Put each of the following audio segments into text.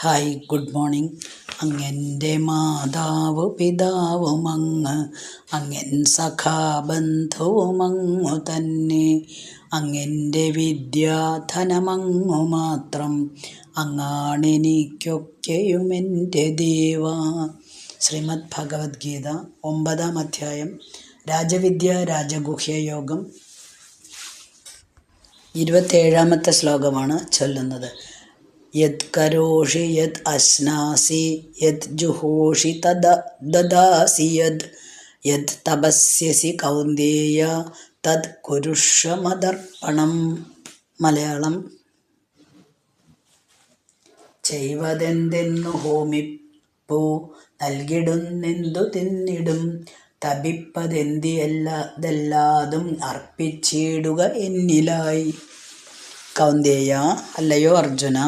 Hi, good morning. അങ്ങെൻ്റെ മാതാവ് പിതാവുമങ്ങ്, അങ്ങൻ സഖാബന്ധുവുമങ്ങു തന്നെ. അങ്ങെൻ്റെ വിദ്യാധനമങ്ങു മാത്രം, അങ്ങാണെനിക്കൊക്കെയുമെൻ്റെ ദേവ. ശ്രീമദ് ഭഗവത്ഗീത 9-ാം അധ്യായം, രാജവിദ്യ രാജഗുഹ്യ യോഗം. 27-ാമത്തെ ശ്ലോകമാണ് ചൊല്ലുന്നത്. യത് കരോഷി യത് അശ്നാസി യത് ജുഹോഷി ദദാസി യത് തപസ്യസി കൗന്ദേയ തത് കുരുഷ്വ മദർപ്പണം. മലയാളം. ചെയ്വതെന്തെന്നു ഹോമിപ്പൂ, നൽകിടുന്നെന്തു തിന്നിടും, തപിപ്പതെന്തിയെല്ലാതും അർപ്പിച്ചിടുക എന്നിലായി. കൗന്ദേയ, അല്ലയോ അർജുന,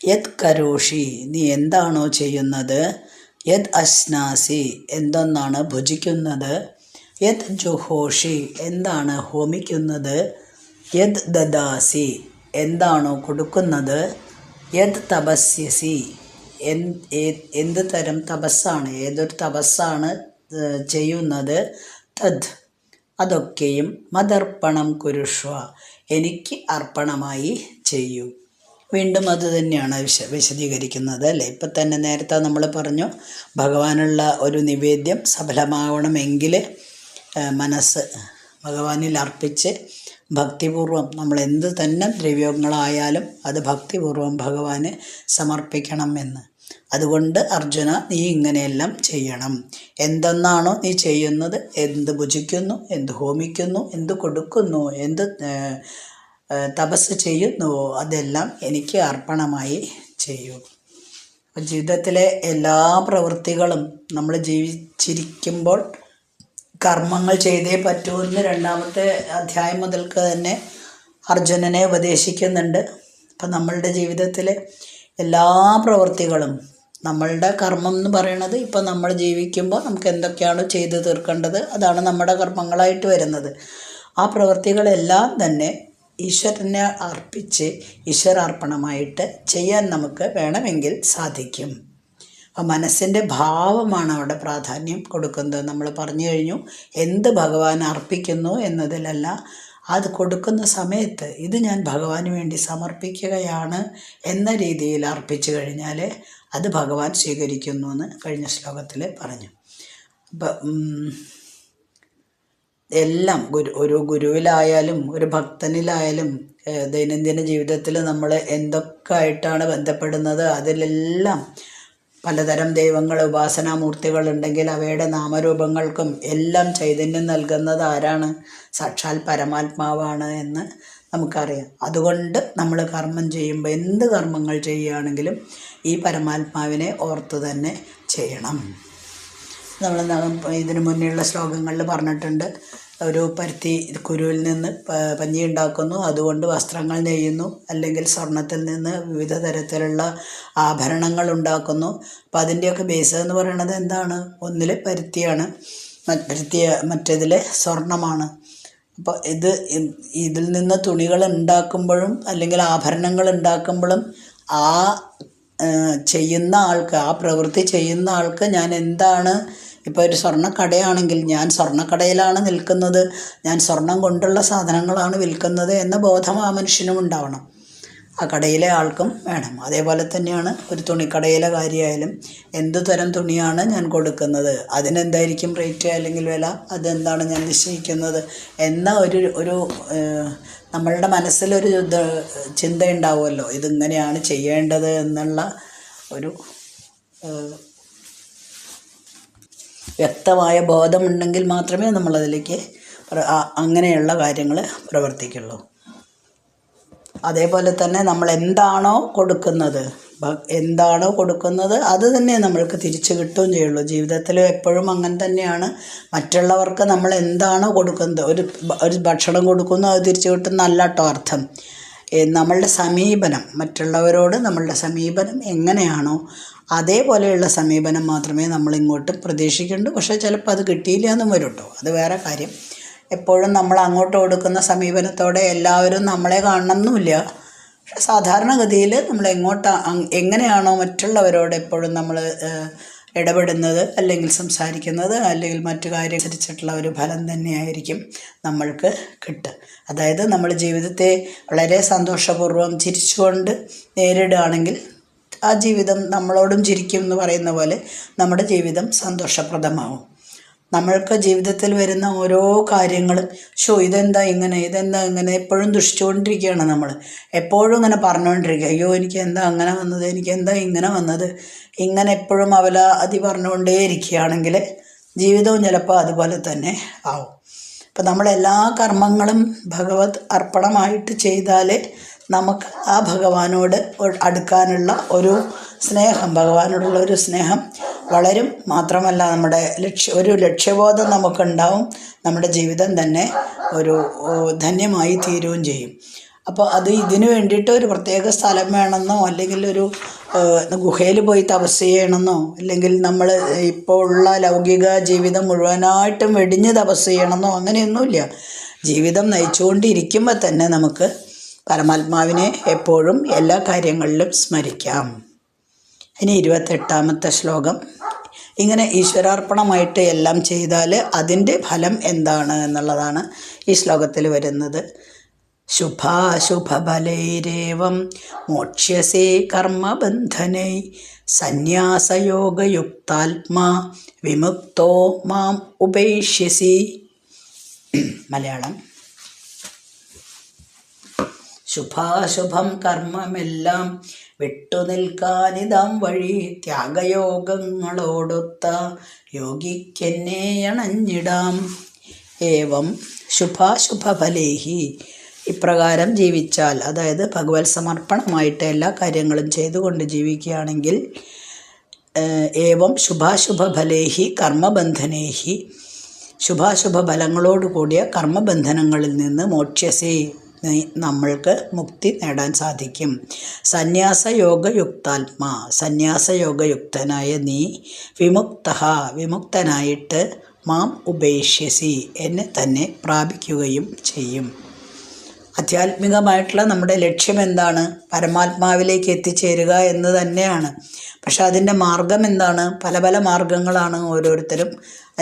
യത് കരോഷി, നീ എന്താണോ ചെയ്യുന്നത്, യത് അശ്നാസി, എന്തൊന്നാണ് ഭുജിക്കുന്നത്, യത് ജുഹോഷി, എന്താണ് ഹോമിക്കുന്നത്, യത് ദദാസി, എന്താണോ കൊടുക്കുന്നത്, യത് തപസ്യസി, എന്ത് തരം തപസ്സാണ്, ഏതൊരു തപസ്സാണ് ചെയ്യുന്നത്, തദ്, അതൊക്കെയും മദർപ്പണം കുരുഷ്വ, എനിക്ക് അർപ്പണമായി ചെയ്യൂ. വീണ്ടും അത് തന്നെയാണ് വിശദീകരിക്കുന്നത് അല്ലേ. ഇപ്പം തന്നെ നേരത്തെ നമ്മൾ പറഞ്ഞു, ഭഗവാനുള്ള ഒരു നിവേദ്യം സഫലമാവണമെങ്കിൽ മനസ്സ് ഭഗവാനിൽ അർപ്പിച്ച് ഭക്തിപൂർവം നമ്മൾ എന്ത് തന്നെ ദ്രവ്യങ്ങളായാലും അത് ഭക്തിപൂർവം ഭഗവാന് സമർപ്പിക്കണം എന്ന്. അതുകൊണ്ട് അർജുന, നീ ഇങ്ങനെയെല്ലാം ചെയ്യണം. എന്തെന്നാണോ നീ ചെയ്യുന്നത്, എന്ത് ഭുജിക്കുന്നു, എന്ത് ഹോമിക്കുന്നു, എന്ത് കൊടുക്കുന്നു, എന്ത് തപസ് ചെയ്യുന്നുവോ, അതെല്ലാം എനിക്ക് അർപ്പണമായി ചെയ്യൂ. അപ്പം ജീവിതത്തിലെ എല്ലാ പ്രവൃത്തികളും നമ്മൾ ജീവിച്ചിരിക്കുമ്പോൾ കർമ്മങ്ങൾ ചെയ്തേ പറ്റൂ എന്ന് 2-ാമത്തെ അധ്യായം മുതൽക്ക് തന്നെ അർജുനനെ ഉപദേശിക്കുന്നുണ്ട്. അപ്പം നമ്മളുടെ ജീവിതത്തിലെ എല്ലാ പ്രവൃത്തികളും, നമ്മളുടെ കർമ്മം എന്ന് പറയുന്നത്, ഇപ്പം നമ്മൾ ജീവിക്കുമ്പോൾ നമുക്ക് എന്തൊക്കെയാണോ ചെയ്തു തീർക്കേണ്ടത് അതാണ് നമ്മുടെ കർമ്മങ്ങളായിട്ട് വരുന്നത്. ആ പ്രവൃത്തികളെല്ലാം തന്നെ ഈശ്വരനെ അർപ്പിച്ച് ഈശ്വരാർപ്പണമായിട്ട് ചെയ്യാൻ നമുക്ക് വേണമെങ്കിൽ സാധിക്കും. അപ്പം മനസ്സിൻ്റെ ഭാവമാണ് അവിടെ പ്രാധാന്യം കൊടുക്കുന്നത്. നമ്മൾ പറഞ്ഞു കഴിഞ്ഞു, എന്ത് ഭഗവാൻ അർപ്പിക്കുന്നു എന്നതിലല്ല, അത് കൊടുക്കുന്ന സമയത്ത് ഇത് ഞാൻ ഭഗവാന് വേണ്ടി സമർപ്പിക്കുകയാണ് എന്ന രീതിയിൽ അർപ്പിച്ചു കഴിഞ്ഞാൽ അത് ഭഗവാൻ സ്വീകരിക്കുന്നു എന്ന് കഴിഞ്ഞ ശ്ലോകത്തിൽ പറഞ്ഞു. അപ്പം എല്ലാം ഒരു ഗുരുവിലായാലും ഒരു ഭക്തനിലായാലും ദൈനംദിന ജീവിതത്തിൽ നമ്മൾ എന്തൊക്കെ ആയിട്ടാണ് ബന്ധപ്പെടുന്നത്, അതിലെല്ലാം പലതരം ദൈവങ്ങൾ, ഉപാസനാമൂർത്തികളുണ്ടെങ്കിൽ അവയുടെ നാമരൂപങ്ങൾക്കും എല്ലാം ചൈതന്യം നൽകുന്നത് ആരാണ്? സാക്ഷാൽ പരമാത്മാവാണ് എന്ന് നമുക്കറിയാം. അതുകൊണ്ട് നമ്മൾ കർമ്മം ചെയ്യുമ്പോൾ, എന്ത് കർമ്മങ്ങൾ ചെയ്യുകയാണെങ്കിലും ഈ പരമാത്മാവിനെ ഓർത്ത് തന്നെ ചെയ്യണം. നമ്മൾ ഇതിനു മുന്നേയുള്ള ശ്ലോകങ്ങളിൽ പറഞ്ഞിട്ടുണ്ട്, ഒരു പരുത്തി കുരുവിൽ നിന്ന് പഞ്ഞി ഉണ്ടാക്കുന്നു, അതുകൊണ്ട് വസ്ത്രങ്ങൾ നെയ്യുന്നു, അല്ലെങ്കിൽ സ്വർണത്തിൽ നിന്ന് വിവിധ തരത്തിലുള്ള ആഭരണങ്ങൾ ഉണ്ടാക്കുന്നു. അപ്പം അതിൻ്റെയൊക്കെ ബേസ് എന്ന് പറയുന്നത് എന്താണ്? ഒന്നിൽ പരുത്തിയാണ്, മറ്റേതിൽ സ്വർണമാണ്. അപ്പോൾ ഇതിൽ നിന്ന് തുണികൾ ഉണ്ടാക്കുമ്പോഴും അല്ലെങ്കിൽ ആഭരണങ്ങൾ ഉണ്ടാക്കുമ്പോഴും ആ ചെയ്യുന്ന ആൾക്ക്, ആ പ്രവൃത്തി ചെയ്യുന്ന ആൾക്ക് ഞാൻ എന്താണ്, ഇപ്പോൾ ഒരു സ്വർണ്ണക്കടയാണെങ്കിൽ ഞാൻ സ്വർണ്ണക്കടയിലാണ് നിൽക്കുന്നത്, ഞാൻ സ്വർണം കൊണ്ടുള്ള സാധനങ്ങളാണ് വിൽക്കുന്നത് എന്ന ബോധം ആ മനുഷ്യനും ഉണ്ടാവണം, ആ കടയിലെ ആൾക്കും വേണം. അതേപോലെ തന്നെയാണ് ഒരു തുണിക്കടയിലെ കാര്യമായാലും, എന്തു തരം തുണിയാണ് ഞാൻ കൊടുക്കുന്നത്, അതിനെന്തായിരിക്കും റേറ്റ് അല്ലെങ്കിൽ വില, അതെന്താണ് ഞാൻ നിശ്ചയിക്കുന്നത് എന്ന ഒരു നമ്മളുടെ മനസ്സിലൊരു ചിന്ത ഉണ്ടാവുമല്ലോ, ഇതിങ്ങനെയാണ് ചെയ്യേണ്ടത് എന്നുള്ള ഒരു വ്യക്തമായ ബോധമുണ്ടെങ്കിൽ മാത്രമേ നമ്മളതിലേക്ക് അങ്ങനെയുള്ള കാര്യങ്ങൾ പ്രവർത്തിക്കുള്ളൂ. അതേപോലെ തന്നെ നമ്മൾ എന്താണോ കൊടുക്കുന്നത് അത് തന്നെ നമ്മൾക്ക് തിരിച്ചു കിട്ടുകയും ചെയ്യുള്ളൂ. ജീവിതത്തിൽ എപ്പോഴും അങ്ങനെ തന്നെയാണ്. മറ്റുള്ളവർക്ക് നമ്മൾ എന്താണോ കൊടുക്കുന്നത്, ഒരു ഭക്ഷണം കൊടുക്കുന്നു, അത് തിരിച്ചു കിട്ടുന്നല്ല കേട്ടോ അർത്ഥം. നമ്മളുടെ സമീപനം, മറ്റുള്ളവരോട് നമ്മളുടെ സമീപനം എങ്ങനെയാണോ അതേപോലെയുള്ള സമീപനം മാത്രമേ നമ്മളിങ്ങോട്ട് പ്രതീക്ഷിക്കുന്നുള്ളൂ. പക്ഷേ ചിലപ്പോൾ അത് കിട്ടിയില്ല എന്നും വരും കേട്ടോ, അത് വേറെ കാര്യം. എപ്പോഴും നമ്മൾ അങ്ങോട്ട് കൊടുക്കുന്ന സമീപനത്തോടെ എല്ലാവരും നമ്മളെ കാണണമെന്നില്ല. സാധാരണഗതിയിൽ നമ്മൾ എങ്ങനെയാണോ മറ്റുള്ളവരോട് എപ്പോഴും നമ്മൾ ഇടപെടുന്നത്, അല്ലെങ്കിൽ സംസാരിക്കുന്നത്, അല്ലെങ്കിൽ മറ്റു കാര്യം അനുസരിച്ചിട്ടുള്ള ഒരു ഫലം തന്നെയായിരിക്കും നമ്മൾക്ക് കിട്ടുക. അതായത് നമ്മൾ ജീവിതത്തെ വളരെ സന്തോഷപൂർവ്വം ചിരിച്ചുകൊണ്ട് നേരിടുകയാണെങ്കിൽ ആ ജീവിതം നമ്മളോടും ചിരിക്കും എന്ന് പറയുന്ന പോലെ നമ്മുടെ ജീവിതം സന്തോഷപ്രദമാവും. നമ്മൾക്ക് ജീവിതത്തിൽ വരുന്ന ഓരോ കാര്യങ്ങളും ഇതെന്താ ഇങ്ങനെ എപ്പോഴും ദുഷിച്ചുകൊണ്ടിരിക്കുകയാണ്. നമ്മൾ എപ്പോഴും ഇങ്ങനെ പറഞ്ഞുകൊണ്ടിരിക്കുക, അയ്യോ എനിക്ക് എന്താ അങ്ങനെ വന്നത്, എനിക്ക് എന്താ ഇങ്ങനെ വന്നത്, ഇങ്ങനെ എപ്പോഴും അവലാതി പറഞ്ഞുകൊണ്ടേ ഇരിക്കുകയാണെങ്കിൽ ജീവിതവും ചിലപ്പോൾ അതുപോലെ തന്നെ ആവും. അപ്പം നമ്മളെല്ലാ കർമ്മങ്ങളും ഭഗവത് അർപ്പണമായിട്ട് ചെയ്താൽ നമുക്ക് ആ ഭഗവാനോട് അടുക്കാനുള്ള ഒരു സ്നേഹം, ഭഗവാനോടുള്ള ഒരു സ്നേഹം വളരും. മാത്രമല്ല നമ്മുടെ ഒരു ലക്ഷ്യബോധം നമുക്കുണ്ടാവും. നമ്മുടെ ജീവിതം തന്നെ ഒരു ധന്യമായി തീരുകയും ചെയ്യും. അപ്പോൾ ഇതിനു വേണ്ടിയിട്ട് ഒരു പ്രത്യേക സ്ഥലം വേണമെന്നോ, അല്ലെങ്കിൽ ഒരു ഗുഹയിൽ പോയി തപസ് ചെയ്യണമെന്നോ, അല്ലെങ്കിൽ നമ്മൾ ഇപ്പോൾ ഉള്ള ലൗകിക ജീവിതം മുഴുവനായിട്ടും വെടിഞ്ഞ് തപസ് ചെയ്യണമെന്നോ അങ്ങനെയൊന്നുമില്ല. ജീവിതം നയിച്ചുകൊണ്ടിരിക്കുമ്പോൾ തന്നെ നമുക്ക് പരമാത്മാവിനെ എപ്പോഴും എല്ലാ കാര്യങ്ങളിലും സ്മരിക്കാം. ഇനി 28ാമത്തെ ശ്ലോകം. ഇങ്ങനെ ഈശ്വരാർപ്പണമായിട്ട് എല്ലാം ചെയ്താൽ അതിൻ്റെ ഫലം എന്താണ് എന്നുള്ളതാണ് ഈ ശ്ലോകത്തിൽ വരുന്നത്. ശുഭാശുഭഫലൈരേവം മോക്ഷ്യസേ കർമ്മബന്ധനൈ സന്യാസയോഗയുക്താത്മാ വിമുക്തോ മാം ഉപേക്ഷ്യസി. മലയാളം. ശുഭാശുഭം കർമ്മമെല്ലാം വിട്ടുനിൽക്കാനിതാം വഴി, ത്യാഗയോഗങ്ങളോടൊത്ത യോഗിക്കെന്നെ അണഞ്ഞിടാം. ഏവം ശുഭാശുഭഫലൈഹി, ഇപ്രകാരം ജീവിച്ചാൽ, അതായത് ഭഗവത് സമർപ്പണമായിട്ട് എല്ലാ കാര്യങ്ങളും ചെയ്തുകൊണ്ട് ജീവിക്കുകയാണെങ്കിൽ, ഏവം ശുഭാശുഭഫലൈഹി കർമ്മബന്ധനൈഹി, ശുഭാശുഭ ഫലങ്ങളോട് കൂടിയ കർമ്മബന്ധനങ്ങളിൽ നിന്ന് മോക്ഷ്യസേ, നമ്മൾക്ക് മുക്തി നേടാൻ സാധിക്കും. സന്യാസയോഗയുക്താത്മാ, സന്യാസയോഗയുക്തനായ നീ, വിമുക്തനായിട്ട് മാം ഉപേക്ഷ്യസി, എന്നെ തന്നെ പ്രാപിക്കുകയും ചെയ്യും. ആധ്യാത്മികമായിട്ടുള്ള നമ്മുടെ ലക്ഷ്യം എന്താണ്? പരമാത്മാവിലേക്ക് എത്തിച്ചേരുക എന്ന് തന്നെയാണ്. പക്ഷെ അതിൻ്റെ മാർഗം എന്താണ്? പല പല മാർഗങ്ങളാണ് ഓരോരുത്തരും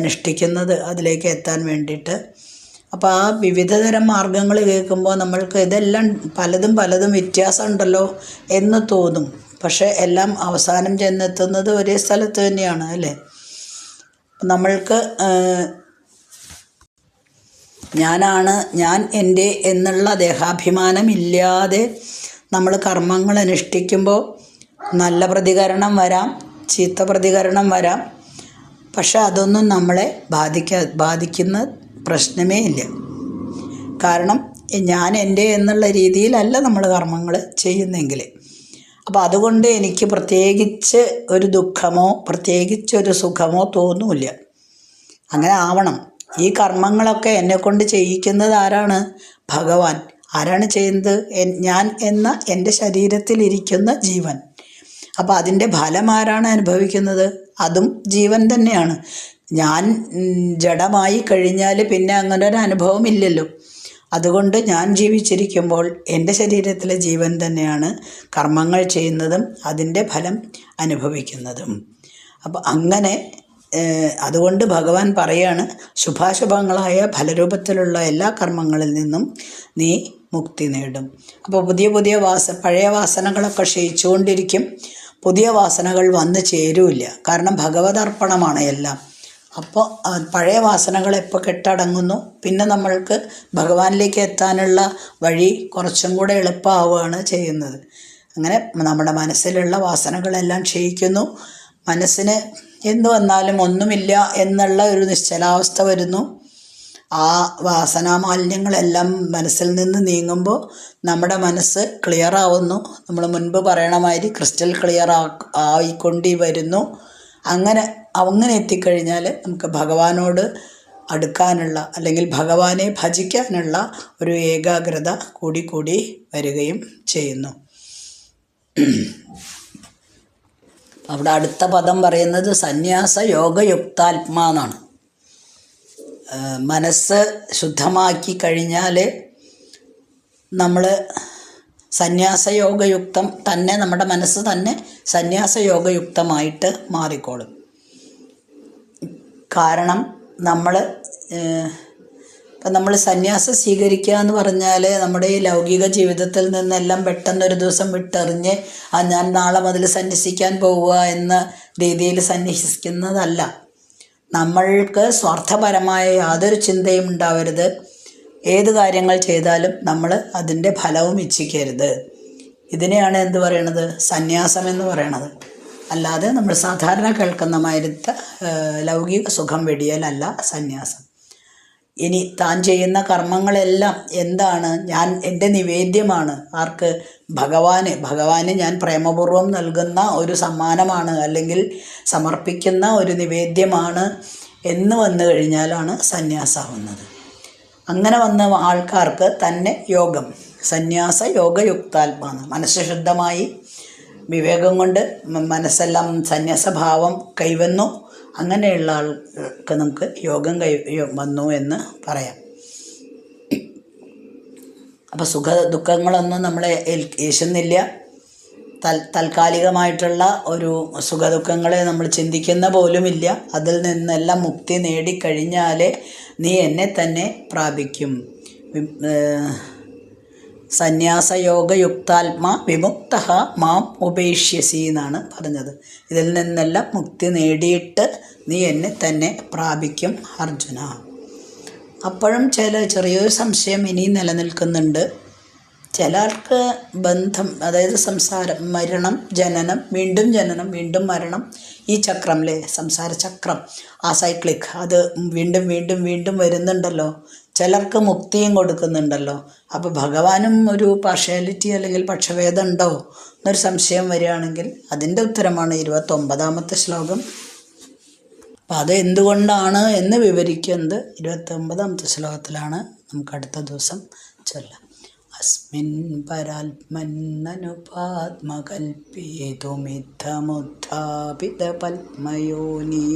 അനുഷ്ഠിക്കുന്നത് അതിലേക്ക് എത്താൻ വേണ്ടിയിട്ട്. അപ്പോൾ ആ വിവിധതരം മാർഗങ്ങൾ കേൾക്കുമ്പോൾ നമ്മൾക്ക് ഇതെല്ലാം പലതും വ്യത്യാസമുണ്ടല്ലോ എന്ന് തോന്നും. പക്ഷെ എല്ലാം അവസാനം ചെന്നെത്തുന്നത് ഒരേ സ്ഥലത്ത് തന്നെയാണ്, അല്ലേ? നമ്മൾക്ക് ഞാൻ എൻ്റെ എന്നുള്ള ദേഹാഭിമാനമില്ലാതെ നമ്മൾ കർമ്മങ്ങൾ അനുഷ്ഠിക്കുമ്പോൾ നല്ല പ്രതികരണം വരാം, ചീത്ത പ്രതികരണം വരാം. പക്ഷെ അതൊന്നും നമ്മളെ ബാധിക്കുന്ന പ്രശ്നമേ ഇല്ല. കാരണം ഞാൻ എൻ്റെ എന്നുള്ള രീതിയിലല്ല നമ്മൾ കർമ്മങ്ങൾ ചെയ്യുന്നെങ്കിൽ. അപ്പോൾ അതുകൊണ്ട് എനിക്ക് പ്രത്യേകിച്ച് ഒരു ദുഃഖമോ പ്രത്യേകിച്ചൊരു സുഖമോ തോന്നില്ല. അങ്ങനെ ആവണം. ഈ കർമ്മങ്ങളൊക്കെ എന്നെക്കൊണ്ട് ചെയ്യിക്കുന്നത് ആരാണ്? ഭഗവാൻ. ആരാണ് ചെയ്യുന്നത്? ഞാൻ എന്ന എൻ്റെ ശരീരത്തിലിരിക്കുന്ന ജീവൻ. അപ്പോൾ അതിൻ്റെ ഫലം ആരാണ് അനുഭവിക്കുന്നത്? അതും ജീവൻ തന്നെയാണ്. ഞാൻ ജഡമായി കഴിഞ്ഞാൽ പിന്നെ അങ്ങനെ ഒരു അനുഭവം ഇല്ലല്ലോ. അതുകൊണ്ട് ഞാൻ ജീവിച്ചിരിക്കുമ്പോൾ എൻ്റെ ശരീരത്തിലെ ജീവൻ തന്നെയാണ് കർമ്മങ്ങൾ ചെയ്യുന്നതും അതിൻ്റെ ഫലം അനുഭവിക്കുന്നതും. അപ്പോൾ അങ്ങനെ അതുകൊണ്ട് ഭഗവാൻ പറയാണ്, ശുഭാശുഭങ്ങളായ ഫലരൂപത്തിലുള്ള എല്ലാ കർമ്മങ്ങളിൽ നിന്നും നീ മുക്തി നേടും. അപ്പോൾ പഴയ വാസനകളൊക്കെ ക്ഷയിച്ചുകൊണ്ടിരിക്കും. പുതിയ വാസനകൾ വന്ന് ചേരൂല്ല. കാരണം ഭഗവതർപ്പണമാണ് എല്ലാം. അപ്പോൾ പഴയ വാസനകൾ എപ്പോൾ കെട്ടടങ്ങുന്നു, പിന്നെ നമ്മൾക്ക് ഭഗവാനിലേക്ക് എത്താനുള്ള വഴി കുറച്ചും കൂടെ എളുപ്പമാവുകയാണ് ചെയ്യുന്നത്. അങ്ങനെ നമ്മുടെ മനസ്സിലുള്ള വാസനകളെല്ലാം ക്ഷയിക്കുന്നു. മനസ്സിന് എന്തു വന്നാലും ഒന്നുമില്ല എന്നുള്ള ഒരു നിശ്ചലാവസ്ഥ വരുന്നു. ആ വാസനാമാലിന്യങ്ങളെല്ലാം മനസ്സിൽ നിന്ന് നീങ്ങുമ്പോൾ നമ്മുടെ മനസ്സ് ക്ലിയർ ആവുന്നു. നമ്മൾ മുൻപ് പറയണമാതിരി ക്രിസ്റ്റൽ ക്ലിയർ ആയിക്കൊണ്ടി വരുന്നു. അങ്ങനെ എത്തിക്കഴിഞ്ഞാൽ നമുക്ക് ഭഗവാനോട് അടുക്കാനുള്ള, അല്ലെങ്കിൽ ഭഗവാനെ ഭജിക്കാനുള്ള ഒരു ഏകാഗ്രത കൂടി വരികയും ചെയ്യുന്നു. അവിടെ അടുത്ത പദം പറയുന്നത് സന്യാസ യോഗയുക്താത്മാ എന്നാണ്. മനസ്സ് ശുദ്ധമാക്കി കഴിഞ്ഞാൽ നമ്മൾ സന്യാസയോഗയുക്തം തന്നെ, നമ്മുടെ മനസ്സ് തന്നെ സന്യാസയോഗയുക്തമായിട്ട് മാറിക്കോളും. കാരണം നമ്മൾ സന്യാസം സ്വീകരിക്കുക എന്ന് പറഞ്ഞാൽ നമ്മുടെ ഈ ലൗകിക ജീവിതത്തിൽ നിന്നെല്ലാം പെട്ടെന്നൊരു ദിവസം വിട്ടെറിഞ്ഞ് ഞാൻ നാളെ മുതൽ സന്യസിക്കാൻ പോവുക എന്ന രീതിയിൽ സന്യസിക്കുന്നതല്ല. നമ്മൾക്ക് സ്വാർത്ഥപരമായ യാതൊരു ചിന്തയും ഉണ്ടാവരുത്. ഏത് കാര്യങ്ങൾ ചെയ്താലും നമ്മൾ അതിൻ്റെ ഫലവും ഇച്ഛിക്കരുത്. ഇതിനെയാണ് എന്ത് പറയണത്? സന്യാസം എന്ന് പറയണത്. അല്ലാതെ നമ്മൾ സാധാരണ കേൾക്കുന്ന മാതിരത്തെ ലൗകിക സുഖം വെടിയലല്ല സന്യാസം. ഇനി താൻ ചെയ്യുന്ന കർമ്മങ്ങളെല്ലാം എന്താണ്? എൻ്റെ നിവേദ്യമാണ്. ആർക്ക്? ഭഗവാന് ഞാൻ പ്രേമപൂർവ്വം നൽകുന്ന ഒരു സമ്മാനമാണ്, അല്ലെങ്കിൽ സമർപ്പിക്കുന്ന ഒരു നിവേദ്യമാണ് എന്ന് വന്നു കഴിഞ്ഞാലാണ് സന്യാസമാവുന്നത്. അങ്ങനെ വന്ന ആൾക്കാർക്ക് തന്നെ യോഗം, സന്യാസ യോഗയുക്താത്മാന്ന്, മനസ്സ് ശുദ്ധമായി വിവേകം കൊണ്ട് മനസ്സെല്ലാം സന്യാസഭാവം കൈവന്നു. അങ്ങനെയുള്ള ആൾക്ക് നമുക്ക് യോഗം വന്നു എന്ന് പറയാം. അപ്പോൾ സുഖ ദുഃഖങ്ങളൊന്നും നമ്മളെ ഏശുന്നില്ല. താൽക്കാലികമായിട്ടുള്ള ഒരു സുഖദുഃഖങ്ങളെ നമ്മൾ ചിന്തിക്കുന്ന പോലുമില്ല. അതിൽ നിന്നെല്ലാം മുക്തി നേടിക്കഴിഞ്ഞാൽ നീ എന്നെ തന്നെ പ്രാപിക്കും. സന്യാസയോഗയുക്താത്മാ വിമുക്ത മാം ഉപേക്ഷ്യസി എന്നാണ് പറഞ്ഞത്. ഇതിൽ നിന്നെല്ലാം മുക്തി നേടിയിട്ട് നീ എന്നെ തന്നെ പ്രാപിക്കും അർജുന. അപ്പോഴും ചെറിയൊരു സംശയം ഇനിയും നിലനിൽക്കുന്നുണ്ട്. ചിലർക്ക് ബന്ധം, അതായത് സംസാരം, മരണം, ജനനം, വീണ്ടും ജനനം, വീണ്ടും മരണം, ഈ ചക്രംല്ലേ, സംസാര ചക്രം, ആ സൈക്ലിക്, അത് വീണ്ടും വീണ്ടും വീണ്ടും വരുന്നുണ്ടല്ലോ. ചിലർക്ക് മുക്തിയും കൊടുക്കുന്നുണ്ടല്ലോ. അപ്പോൾ ഭഗവാനും ഒരു പാർഷ്യാലിറ്റി അല്ലെങ്കിൽ പക്ഷഭേദം ഉണ്ടോ എന്നൊരു സംശയം വരികയാണെങ്കിൽ അതിൻ്റെ ഉത്തരമാണ് 29ാമത്തെ ശ്ലോകം. അപ്പം അത് എന്തുകൊണ്ടാണ് എന്ന് വിവരിക്കുന്നത് 29ാമത്തെ ശ്ലോകത്തിലാണ്. നമുക്ക് അടുത്ത ദിവസം ചൊല്ലാം. അസ്മിൻ പരാത്മന്നനുപാത്മകൽപേതുമിത്തമുത്ഥാപിത പത്മയോനി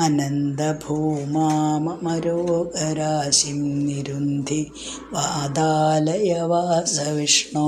അനന്തഭൂമാമരോഗരാശിം നിരുന്ധി വാതാലയ വാസവിഷ്ണു.